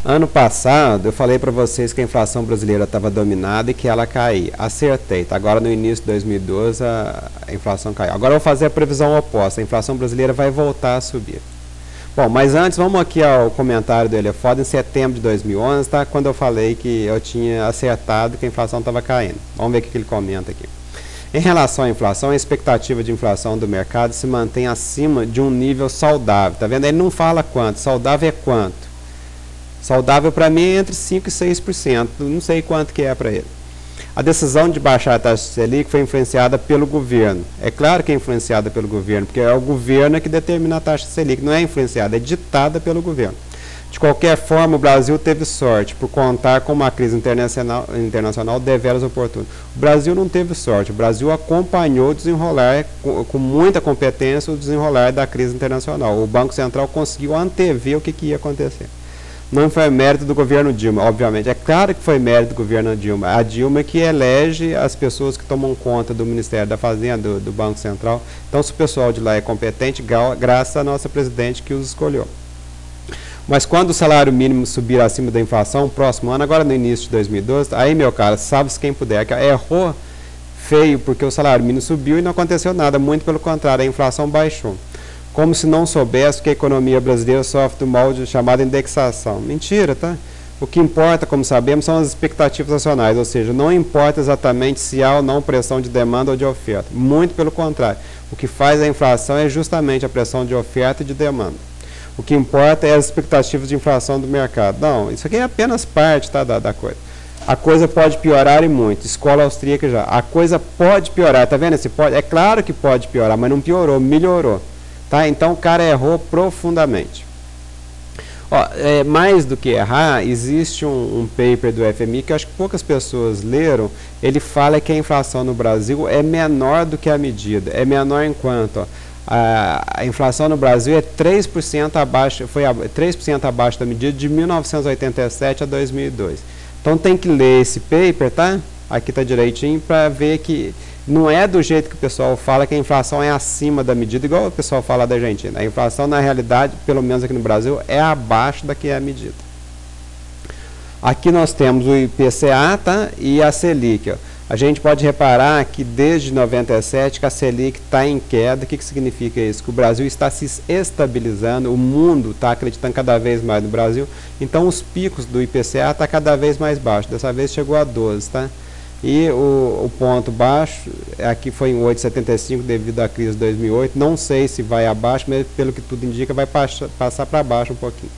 Ano passado, eu falei para vocês que a inflação brasileira estava dominada e que ela caía. Acertei. Tá? Agora, no início de 2012, a inflação caiu. Agora, eu vou fazer a previsão oposta. A inflação brasileira vai voltar a subir. Bom, mas antes, vamos aqui ao comentário do Elefoda, em setembro de 2011, tá? Quando eu falei que eu tinha acertado que a inflação estava caindo. Vamos ver o que ele comenta aqui. Em relação à inflação, a expectativa de inflação do mercado se mantém acima de um nível saudável. Tá vendo? Ele não fala quanto. Saudável é quanto? Saudável para mim é entre 5% e 6%. Não sei quanto que é para ele. A decisão de baixar a taxa Selic foi influenciada pelo governo. É claro que é influenciada pelo governo, porque é o governo que determina a taxa Selic. Não é influenciada, é ditada pelo governo. De qualquer forma, o Brasil teve sorte por contar com uma crise internacional deveras oportuna. O Brasil não teve sorte, o Brasil acompanhou o desenrolar, com muita competência, o desenrolar da crise internacional. O Banco Central conseguiu antever o que ia acontecer. Não foi mérito do governo Dilma, obviamente. É claro que foi mérito do governo Dilma. A Dilma que elege as pessoas que tomam conta do Ministério da Fazenda, do Banco Central. Então, se o pessoal de lá é competente, graças à nossa presidente que os escolheu. Mas quando o salário mínimo subir acima da inflação, próximo ano, agora no início de 2012, aí, meu cara, salve-se quem puder, que errou feio porque o salário mínimo subiu e não aconteceu nada. Muito pelo contrário, a inflação baixou. Como se não soubesse que a economia brasileira sofre do mal chamado indexação. Mentira, tá? O que importa, como sabemos, são as expectativas nacionais, ou seja, não importa exatamente se há ou não pressão de demanda ou de oferta. Muito pelo contrário. O que faz a inflação é justamente a pressão de oferta e de demanda. O que importa é as expectativas de inflação do mercado. Não, isso aqui é apenas parte, tá, da coisa. A coisa pode piorar e muito. Escola austríaca já. A coisa pode piorar, tá vendo esse pode? É claro que pode piorar, mas não piorou, melhorou. Tá? Então o cara errou profundamente. Ó, mais do que errar, existe um paper do FMI que eu acho que poucas pessoas leram. Ele fala que a inflação no Brasil é menor do que a medida. É menor enquanto a inflação no Brasil é 3% abaixo, foi 3% abaixo da medida de 1987 a 2002. Então tem que ler esse paper, tá? Aqui está direitinho para ver que não é do jeito que o pessoal fala que a inflação é acima da medida, igual o pessoal fala da Argentina. A inflação, na realidade, pelo menos aqui no Brasil, é abaixo da que é a medida. Aqui nós temos o IPCA, tá? E a Selic. Ó. A gente pode reparar que desde 97 que a Selic está em queda. O que significa isso? Que o Brasil está se estabilizando, o mundo está acreditando cada vez mais no Brasil. Então os picos do IPCA estão cada vez mais baixos. Dessa vez chegou a 12, tá? E o ponto baixo, aqui foi em 8,75 devido à crise de 2008. Não sei se vai abaixo, mas pelo que tudo indica vai passar para baixo um pouquinho.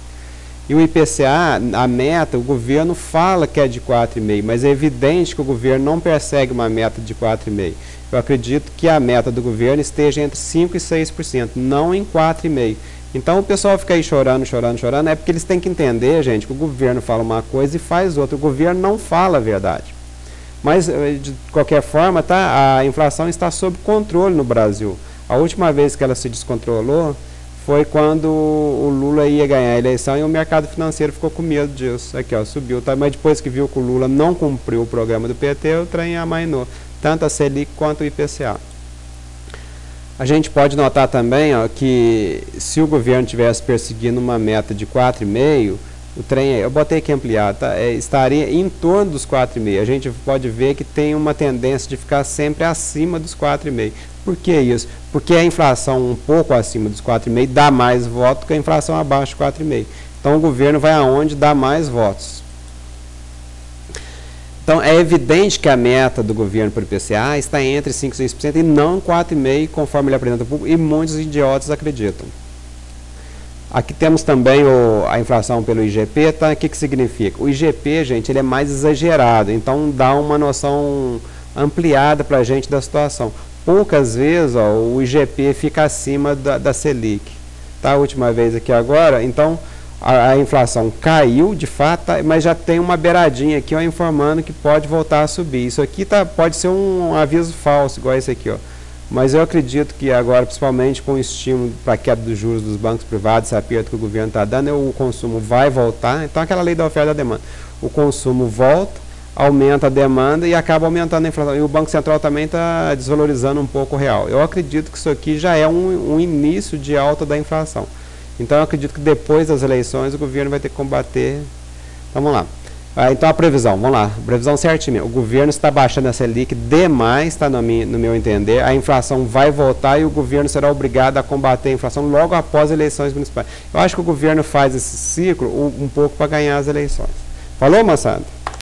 E o IPCA, a meta, o governo fala que é de 4,5, mas é evidente que o governo não persegue uma meta de 4,5. Eu acredito que a meta do governo esteja entre 5% e 6%, não em 4,5%. Então o pessoal fica aí chorando, é porque eles têm que entender, gente, que o governo fala uma coisa e faz outra. O governo não fala a verdade. Mas, de qualquer forma, tá, a inflação está sob controle no Brasil. A última vez que ela se descontrolou foi quando o Lula ia ganhar a eleição e o mercado financeiro ficou com medo disso. Aqui, ó, subiu, tá? Mas depois que viu que o Lula não cumpriu o programa do PT, o trem amainou, tanto a Selic quanto o IPCA. A gente pode notar também, ó, que se o governo tivesse perseguindo uma meta de 4,5%, o trem, eu botei aqui ampliado, tá? Estaria em torno dos 4,5%. A gente pode ver que tem uma tendência de ficar sempre acima dos 4,5%. Por que isso? Porque a inflação um pouco acima dos 4,5% dá mais votos que a inflação abaixo de 4,5%. Então o governo vai aonde dá mais votos. Então é evidente que a meta do governo para o IPCA está entre 5% e 6% e não 4,5%, conforme ele apresenta ao público, e muitos idiotas acreditam. Aqui temos também a inflação pelo IGP, tá? O que significa? O IGP, gente, ele é mais exagerado, então dá uma noção ampliada para a gente da situação. Poucas vezes ó, o IGP fica acima da Selic. Tá? A última vez aqui agora, então a inflação caiu de fato, tá? Mas já tem uma beiradinha aqui ó, informando que pode voltar a subir. Isso aqui pode ser um aviso falso, igual esse aqui, ó. Mas eu acredito que agora, principalmente com o estímulo para a queda dos juros dos bancos privados, esse aperto que o governo está dando, o consumo vai voltar. Então, aquela lei da oferta e da demanda. O consumo volta, aumenta a demanda e acaba aumentando a inflação. E o Banco Central também está desvalorizando um pouco o real. Eu acredito que isso aqui já é um início de alta da inflação. Então, eu acredito que depois das eleições o governo vai ter que combater Então, vamos lá. Então, a previsão, vamos lá, previsão certinha. O governo está baixando a Selic demais, tá, no meu entender. A inflação vai voltar e o governo será obrigado a combater a inflação logo após as eleições municipais. Eu acho que o governo faz esse ciclo um pouco para ganhar as eleições. Falou, moçada?